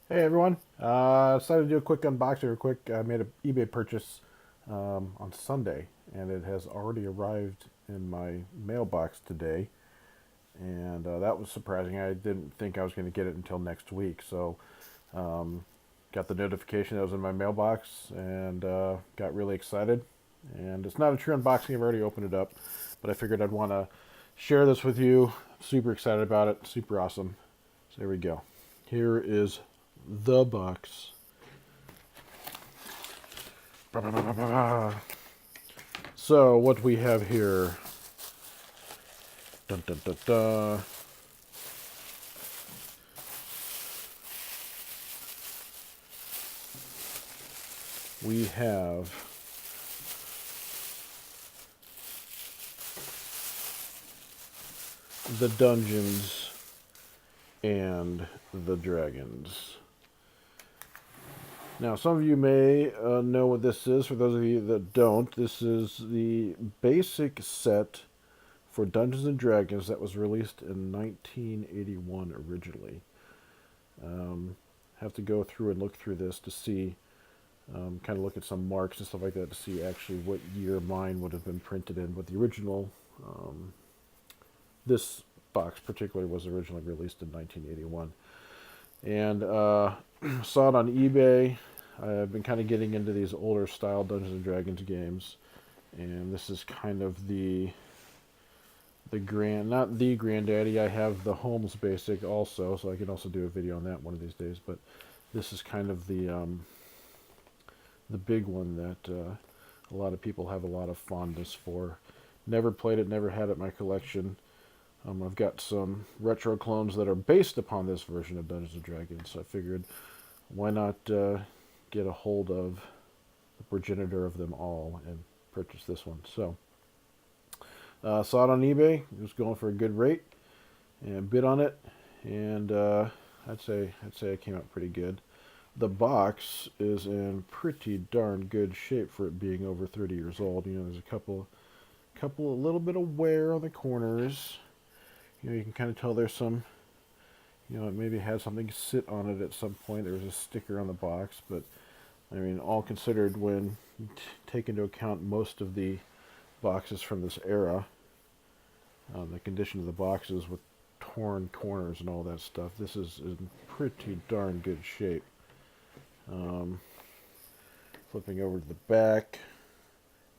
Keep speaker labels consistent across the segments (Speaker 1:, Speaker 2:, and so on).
Speaker 1: Hey everyone, decided to do a quick unboxing real quick. I made an eBay purchase on Sunday and it has already arrived in my mailbox today, and that was surprising. I didn't think I was going to get it until next week, so um, got the notification that was in my mailbox and got really excited. And it's not a true unboxing, I've already opened it up, but I figured I'd want to share this with you. Super excited about it, super awesome. So there we go. Here is the box. So what we have here, dun, dun, dun, dun. We have the Dungeons and the Dragons. Now, some of you may know what this is. For those of you that don't, this is the basic set for Dungeons and Dragons that was released in 1981 originally. Have to go through and look through this to see, kind of look at some marks and stuff like that to see actually what year mine would have been printed in. But the original, this box particularly was originally released in 1981. And saw it on eBay. I've been kind of getting into these older style Dungeons and Dragons games, and this is kind of not the granddaddy. I have the Holmes Basic also, so I can also do a video on that one of these days. But this is kind of the big one that a lot of people have a lot of fondness for. Never played it, never had it in my collection. I've got some retro clones that are based upon this version of Dungeons and Dragons, so I figured why not get a hold of the progenitor of them all and purchase this one. So saw it on eBay. It was going for a good rate, and bid on it, and I'd say it came out pretty good. The box is in pretty darn good shape for it being over 30 years old. You know, there's a little bit of wear on the corners. You know, you can kind of tell there's some, you know, it maybe had something sit on it at some point. There was a sticker on the box, but I mean, all considered, when you take into account most of the boxes from this era, the condition of the boxes with torn corners and all that stuff, this is in pretty darn good shape. Flipping over to the back,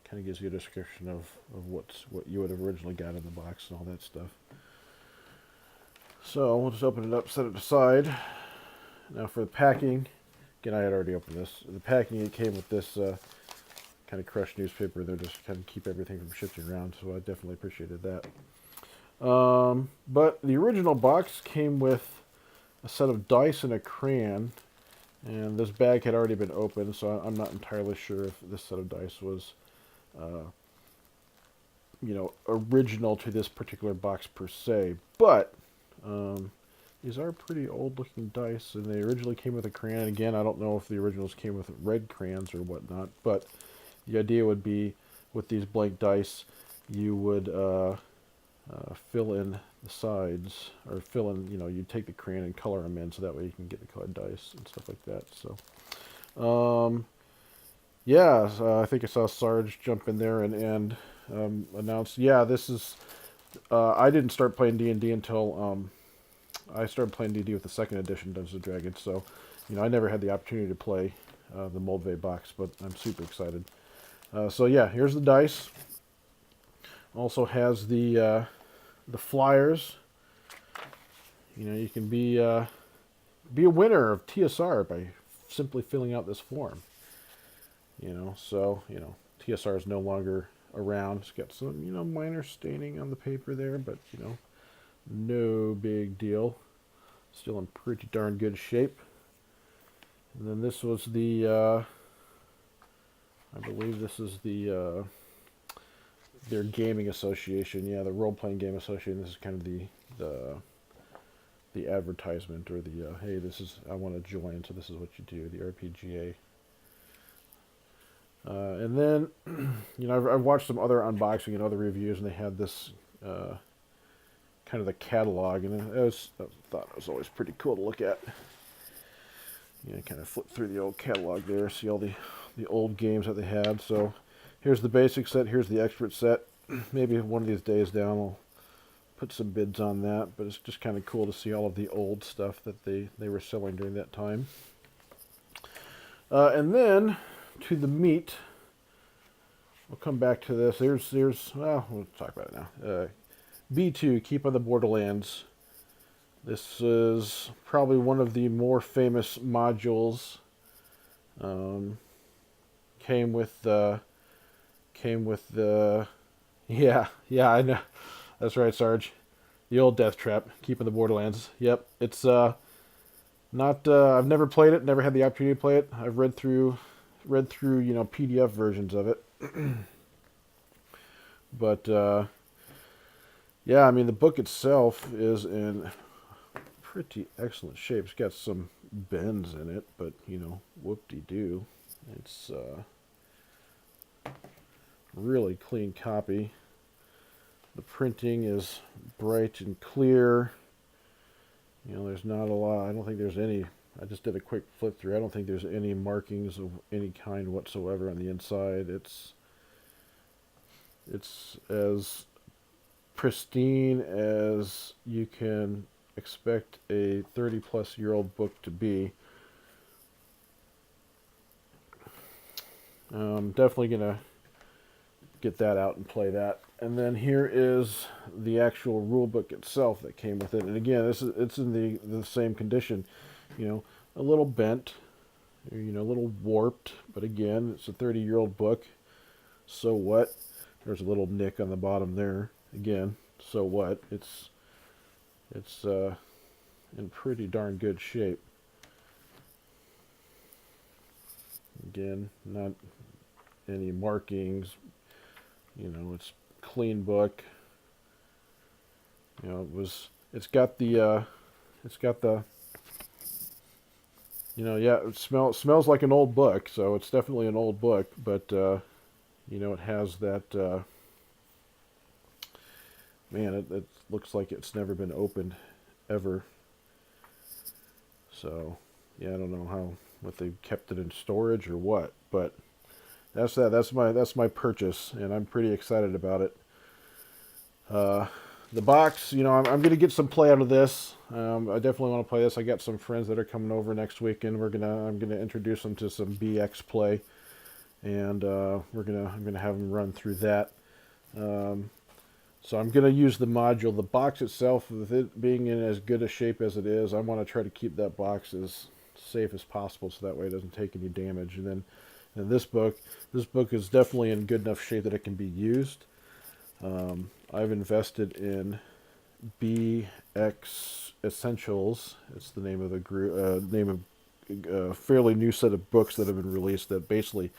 Speaker 1: kind of gives you a description of what you would have originally got in the box and all that stuff. So we'll just open it up, set it aside. Now for the packing, again, I had already opened this. The packing, it came with this kind of crushed newspaper there, just kind of keep everything from shifting around, so I definitely appreciated that. But the original box came with a set of dice and a crayon, and this bag had already been opened, so I'm not entirely sure if this set of dice was, you know, original to this particular box per se. But these are pretty old-looking dice, and they originally came with a crayon. Again, I don't know if the originals came with red crayons or whatnot, but the idea would be with these blank dice, you would fill in the sides, or fill in, you know, you take the crayon and color them in, so that way you can get the colored dice and stuff like that. So, yeah, I think I saw Sarge jump in there and announce, yeah, this is. I didn't start playing D&D until I started playing D&D with the second edition Dungeons and Dragons. So, you know, I never had the opportunity to play the Moldvay box, but I'm super excited. So yeah, here's the dice. Also has the flyers. You know, you can be a winner of TSR by simply filling out this form. You know, so you know TSR is no longer around. It's got some, you know, minor staining on the paper there, but you know, no big deal. Still in pretty darn good shape. And then this was the I believe this is the their gaming association. Yeah, the role playing game association. This is kind of the advertisement, or the hey, this is, I want to join, so this is what you do. The RPGA. And then, you know, I've watched some other unboxing and other reviews, and they had this kind of the catalog, and I thought it was always pretty cool to look at. kind of flip through the old catalog there, see all the old games that they had. So here's the basic set, here's the expert set. Maybe one of these days down I'll put some bids on that, but it's just kind of cool to see all of the old stuff that they were selling during that time. And then to the meat. We'll come back to this. Well, we'll talk about it now. B2, Keep on the Borderlands. This is probably one of the more famous modules. Came with the, yeah, I know. That's right, Sarge. The old Death Trap, Keep on the Borderlands. Yep, it's not. I've never played it. Never had the opportunity to play it. I've read through, PDF versions of it. But yeah, I mean the book itself is in pretty excellent shape. It's got some bends in it, but whoop-de-doo. It's really clean copy. The printing is bright and clear. There's not a lot. I don't think there's any. I just did a quick flip through. I don't think there's any markings of any kind whatsoever on the inside. It's as pristine as you can expect a 30-plus-year-old book to be. Definitely gonna get that out and play that. And then here is the actual rule book itself that came with it. And again, it's in the same condition, a little bent, a little warped, but again, it's a 30-year-old book. So what? There's a little nick on the bottom there. Again, so what? It's in pretty darn good shape. Again, not any markings. It's clean book. It's got the yeah, it smells like an old book, so it's definitely an old book, but it has that man, it looks like it's never been opened ever. So yeah, I don't know what they kept it in storage or what, but that's that. That's my purchase, and I'm pretty excited about it. The box, I'm going to get some play out of this. I definitely want to play this. I got some friends that are coming over next week, and I'm gonna introduce them to some BX play, and I'm gonna have them run through that. So I'm gonna use the module. The box itself, with it being in as good a shape as it is, I want to try to keep that box as safe as possible, so that way it doesn't take any damage. And then this book is definitely in good enough shape that it can be used. I've invested in BX Essentials. It's the name of the group, name of a fairly new set of books that have been released that basically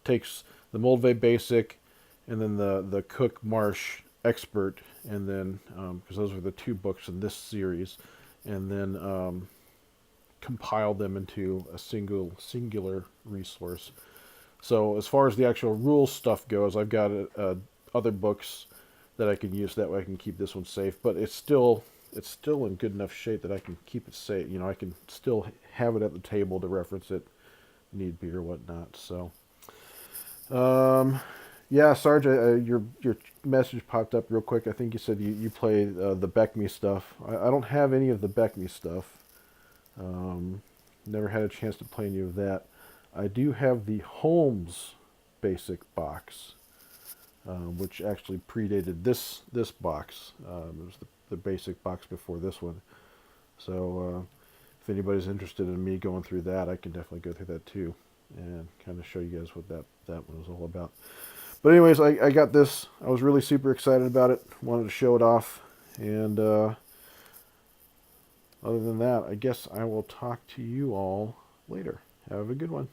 Speaker 1: takes the Moldvay Basic and then the Cook Marsh Expert, and then because those are the two books in this series, and then compile them into a singular resource. So as far as the actual rules stuff goes, I've got other books that I can use. That way I can keep this one safe, but it's still in good enough shape that I can keep it safe. I can still have it at the table to reference it, need be or whatnot. So, yeah, Sarge, your message popped up real quick. I think you said you play the Beckme stuff. I don't have any of the Beckme stuff. Never had a chance to play any of that. I do have the Holmes basic box, which actually predated this box. It was the basic box before this one. So if anybody's interested in me going through that, I can definitely go through that too and kind of show you guys what that one was all about. But anyways, I got this. I was really super excited about it. Wanted to show it off. And other than that, I guess I will talk to you all later. Have a good one.